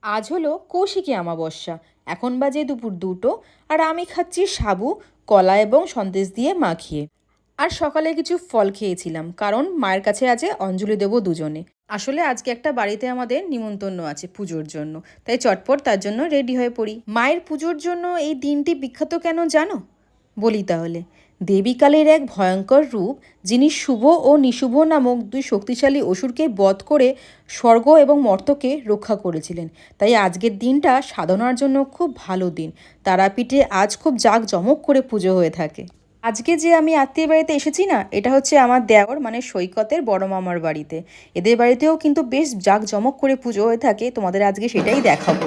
আজ হলো কৌশিকী অমাবস্যা। এখন বাজে দুপুর 2টো, আর আমি খাচ্ছি সাবু, কলা এবং সন্দেশ দিয়ে মাখিয়ে। আর সকালে কিছু ফল খেয়েছিলাম, কারণ মায়ের কাছে আছে অঞ্জলি দেবো দুজনে। আসলে আজকে একটা বাড়িতে আমাদের নিমন্ত্রণ আছে পুজোর জন্য, তাই চটপট তার জন্য রেডি হয়ে পড়ি। মায়ের পুজোর জন্য এই দিনটি বিখ্যাত কেন জানো? বলি তাহলে। দেবীকালের এক ভয়ঙ্কর রূপ, যিনি শুভ ও নিশুভ নামক দুই শক্তিশালী অসুরকে বধ করে স্বর্গ এবং মর্ত্যকে রক্ষা করেছিলেন। তাই আজকের দিনটা সাধনার জন্য খুব ভালো দিন। তারাপীঠে আজ খুব জাঁকজমক করে পুজো হয়ে থাকে। আজকে যে আমি আত্মীয় বাড়িতে এসেছি না, এটা হচ্ছে আমার দেওর মানে সৈকতের বড় মামার বাড়িতে। এদের বাড়িতেও কিন্তু বেশ জাঁকজমক করে পুজো হয়ে থাকে, তোমাদের আজকে সেটাই দেখাবো।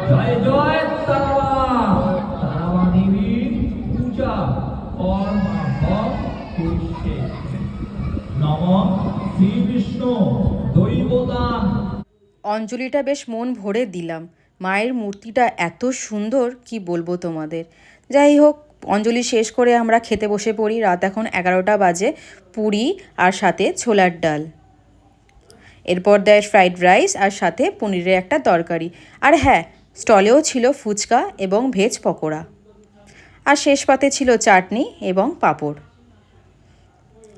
জয় জয় তারা তারা দেবীর পূজা কর্মাভব করছে। নম শ্রী বিষ্ণু দৈবতান। অঞ্জলিটা বেশ মন ভরে দিলাম। মায়ের মূর্তিটা এত সুন্দর কি বলবো তোমাদের। যাই হোক, অঞ্জলি শেষ করে আমরা খেতে বসে পড়ি। রাত এখন 11টা বাজে। পুরি আর সাথে ছোলার ডাল, এরপর দেয় ফ্রাইড রাইস আর সাথে পনিরের একটা তরকারি। আর হ্যাঁ, স্টলেও ছিল ফুচকা এবং ভেজ পকোড়া। আর শেষ পাতে ছিল চাটনি এবং পাঁপড়।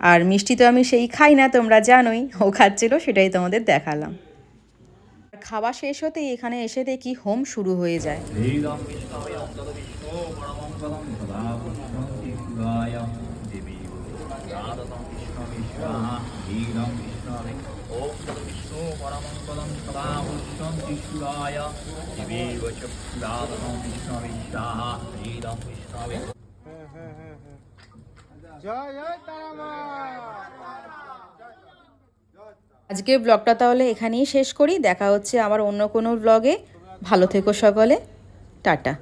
আর মিষ্টি তো আমি সেই খাই না, তোমরা জানোই। ও খাচ্ছিল, সেটাই তোমাদের দেখালাম। খাওয়া শেষ হতেই এখানে এসে দেখি হোম শুরু হয়ে যায়। আজকের ব্লগটা তাহলে এখানেই শেষ করি। দেখা হচ্ছে আবার অন্য কোনো ব্লগে। ভালো থেকো সকলে। টাটা।